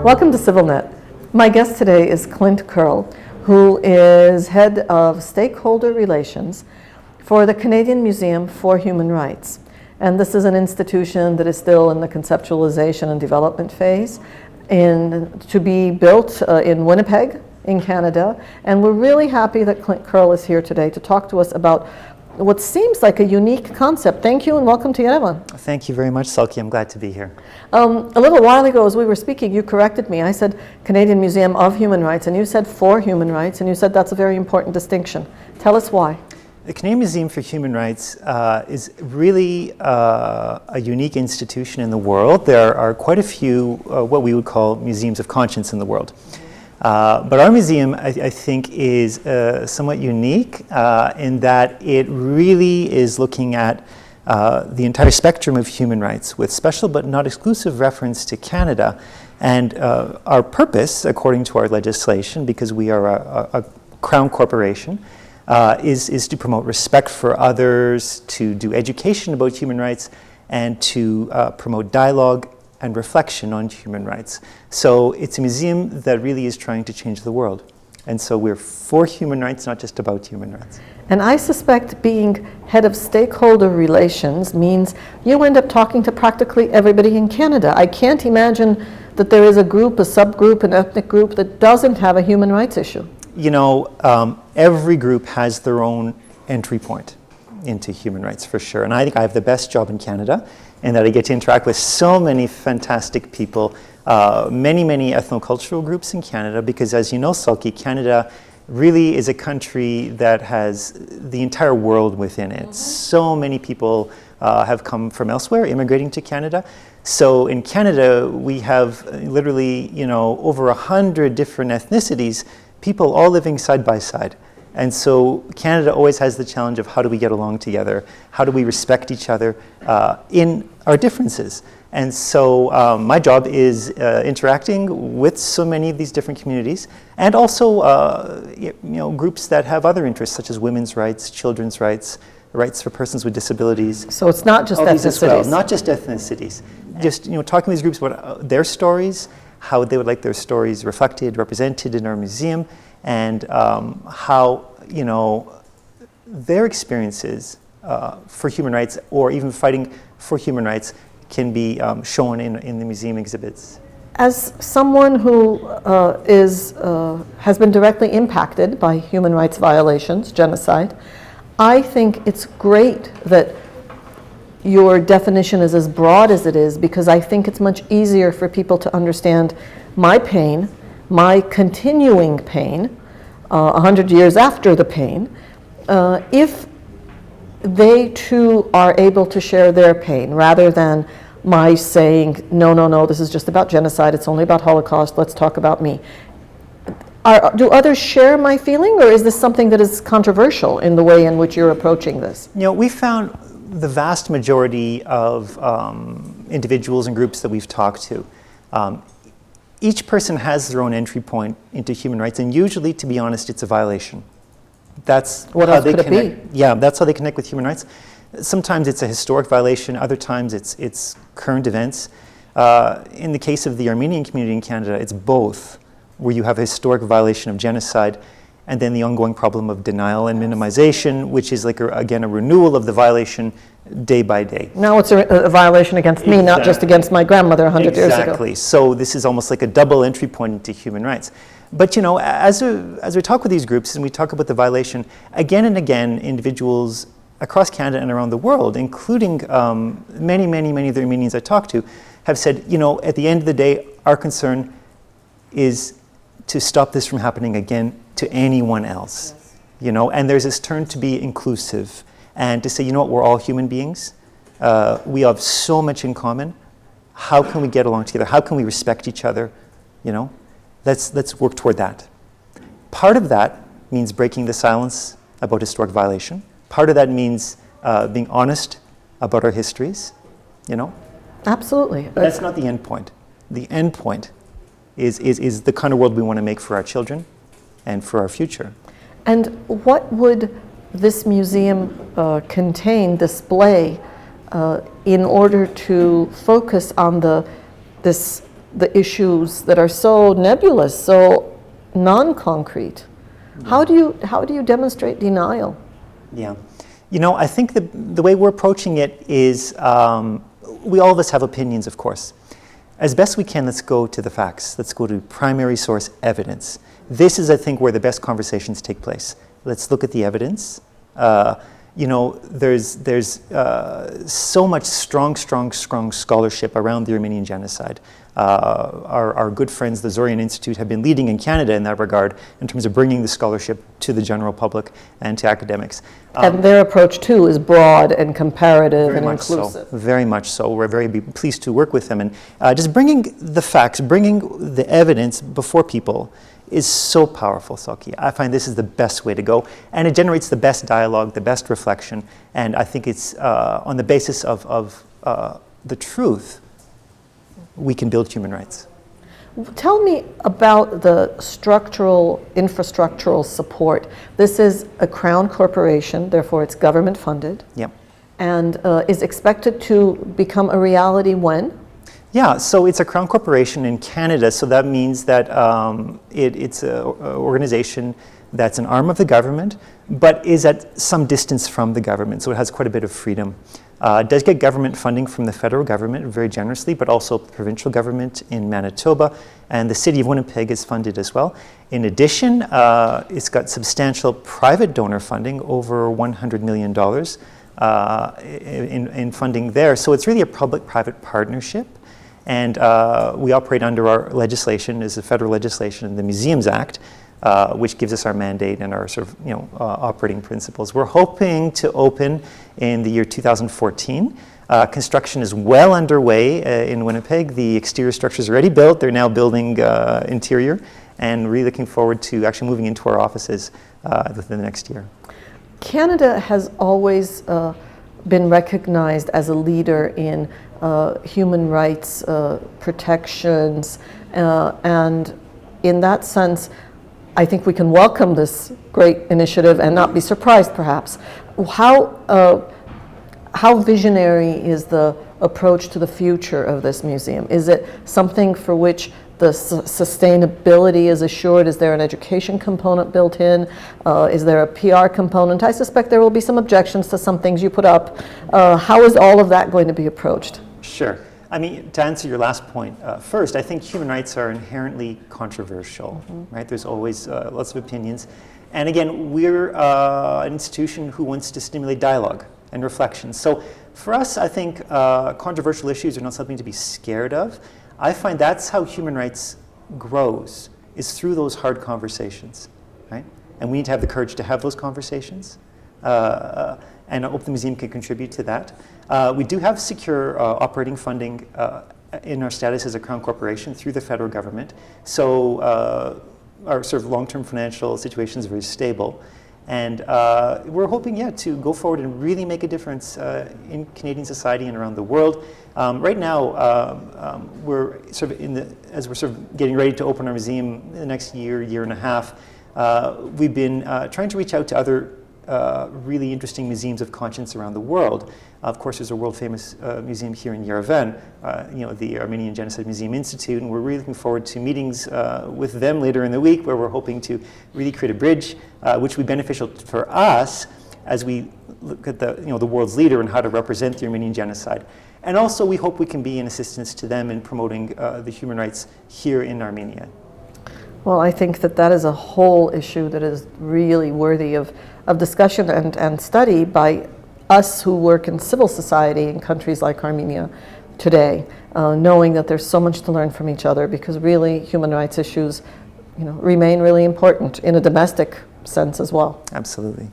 Welcome to CivilNet. My guest today is Clint Curle, who is Head of Stakeholder Relations for the Canadian Museum for Human Rights. And this is an institution that is still in the conceptualization and development phase, to be built in Winnipeg, in Canada. And we're really happy that Clint Curle is here today to talk to us about what seems like a unique concept. Thank you and welcome to Yerevan. Thank you very much, Salki. I'm glad to be here. A little while ago, as we were speaking, you corrected me. I said Canadian Museum of Human Rights, and you said for human rights, and you said that's a very important distinction. Tell us why. The Canadian Museum for Human Rights is really a unique institution in the world. There are quite a few what we would call museums of conscience in the world. But our museum, I think, is somewhat unique in that it really is looking at the entire spectrum of human rights with special but not exclusive reference to Canada. And our purpose, according to our legislation, because we are a Crown corporation, is to promote respect for others, to do education about human rights, and to promote dialogue and reflection on human rights. So it's a museum that really is trying to change the world. And so we're for human rights, not just about human rights. And I suspect being head of stakeholder relations means you end up talking to practically everybody in Canada. I can't imagine that there is a group, a subgroup, an ethnic group that doesn't have a human rights issue. You know, every group has their own entry point into human rights, for sure. And I think I have the best job in Canada, in that I get to interact with so many fantastic people, many ethnocultural groups in Canada, because as you know, Salki, Canada really is a country that has the entire world within it. Mm-hmm. So many people have come from elsewhere, immigrating to Canada. So in Canada, we have literally, you know, over 100 different ethnicities, people all living side by side. And so Canada always has the challenge of how do we get along together? How do we respect each other in our differences? And so my job is interacting with so many of these different communities, and also you know, groups that have other interests, such as women's rights, children's rights, rights for persons with disabilities. So it's not just ethnicities. Well, not just ethnicities. Just, you know, talking to these groups about their stories, how they would like their stories reflected, represented in our museum, and how, you know, their experiences for human rights, or even fighting for human rights, can be shown in the museum exhibits. As someone who has been directly impacted by human rights violations, genocide, I think it's great that your definition is as broad as it is, because I think it's much easier for people to understand my pain, my continuing pain, 100 years after the pain, if they too are able to share their pain, rather than my saying, no, this is just about genocide, it's only about Holocaust, let's talk about me. Do others share my feeling, or is this something that is controversial in the way in which you're approaching this? You know, we found the vast majority of individuals and groups that we've talked to, each person has their own entry point into human rights, and usually, to be honest, it's a violation. That's what how else they could connect. It be? Yeah, that's how they connect with human rights. Sometimes it's a historic violation. Other times it's current events. In the case of the Armenian community in Canada, it's both, where you have a historic violation of genocide, and then the ongoing problem of denial and minimization, which is like, again, a renewal of the violation day by day. Now it's a violation against me, not just against my grandmother 100 years ago. Exactly. So this is almost like a double entry point into human rights. But, you know, as we talk with these groups and we talk about the violation, again and again, individuals across Canada and around the world, including many of the Armenians I talked to, have said, you know, at the end of the day, our concern is to stop this from happening again to anyone else. Yes. You know, and there's this turn to be inclusive and to say, you know what, we're all human beings. We have so much in common. How can we get along together? How can we respect each other? You know, let's work toward that. Part of that means breaking the silence about historic violation. Part of that means being honest about our histories, you know? Absolutely. But that's not the end point. The end point is the kind of world we want to make for our children and for our future. And what would this museum contain, display, in order to focus on this the issues that are so nebulous, so non-concrete? How do you demonstrate denial? Yeah. I think the way we're approaching it is, we all of us have opinions, of course. As best we can, let's go to the facts. Let's go to primary source evidence. This is, I think, where the best conversations take place. Let's look at the evidence. There's so much strong scholarship around the Armenian Genocide. Our good friends, the Ghazarian Institute, have been leading in Canada in that regard in terms of bringing the scholarship to the general public and to academics. And their approach, too, is broad and comparative and inclusive. So, very much so. We're very pleased to work with them. And just bringing the facts, bringing the evidence before people is so powerful, Salpi. I find this is the best way to go. And it generates the best dialogue, the best reflection. And I think it's on the basis of the truth, we can build human rights. Tell me about the infrastructural support. This is a Crown corporation, therefore it's government funded. Yep. And is expected to become a reality when? Yeah, so it's a Crown corporation in Canada, so that means that it's an organization that's an arm of the government, but is at some distance from the government, so it has quite a bit of freedom. It does get government funding from the federal government very generously, but also provincial government in Manitoba, and the city of Winnipeg is funded as well. In addition, it's got substantial private donor funding, over $100 million in funding there. So it's really a public-private partnership. And we operate under our legislation, is the federal legislation, the Museums Act, which gives us our mandate and our sort of operating principles. We're hoping to open in the year 2014. Construction is well underway in Winnipeg. The exterior structure is already built. They're now building interior, and really looking forward to actually moving into our offices within the next year. Canada has always been recognized as a leader in human rights protections, and in that sense, I think we can welcome this great initiative and not be surprised, perhaps. How visionary is the approach to the future of this museum? Is it something for which the sustainability is assured? Is there an education component built in? Is there a PR component? I suspect there will be some objections to some things you put up. How is all of that going to be approached? Sure. I mean, to answer your last point, first, I think human rights are inherently controversial, right? There's always lots of opinions. And again, we're an institution who wants to stimulate dialogue and reflection. So for us, I think controversial issues are not something to be scared of. I find that's how human rights grows, is through those hard conversations, right? And we need to have the courage to have those conversations. And I hope the museum can contribute to that. We do have secure operating funding in our status as a Crown corporation through the federal government. So our sort of long-term financial situation is very stable. And we're hoping, to go forward and really make a difference in Canadian society and around the world. Right now, we're sort of as we're sort of getting ready to open our museum in the next year and a half, we've been trying to reach out to other really interesting museums of conscience around the world. Of course, there's a world-famous museum here in Yerevan, the Armenian Genocide Museum Institute, and we're really looking forward to meetings with them later in the week, where we're hoping to really create a bridge, which will be beneficial for us as we look at the world's leader and how to represent the Armenian Genocide. And also, we hope we can be an assistance to them in promoting the human rights here in Armenia. Well, I think that is a whole issue that is really worthy of discussion and study by us who work in civil society in countries like Armenia today, knowing that there's so much to learn from each other, because really human rights issues remain really important in a domestic sense as well. Absolutely.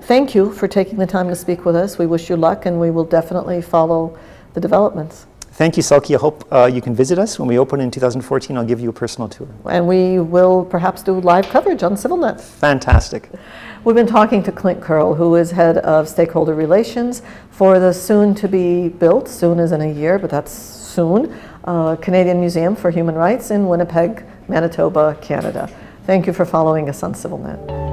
Thank you for taking the time to speak with us. We wish you luck, and we will definitely follow the developments. Thank you, Salpi. I hope you can visit us. When we open in 2014, I'll give you a personal tour. And we will perhaps do live coverage on CivilNet. Fantastic. We've been talking to Clint Curle, who is Head of Stakeholder Relations for the soon-to-be-built, soon is in a year, but that's soon, Canadian Museum for Human Rights in Winnipeg, Manitoba, Canada. Thank you for following us on CivilNet.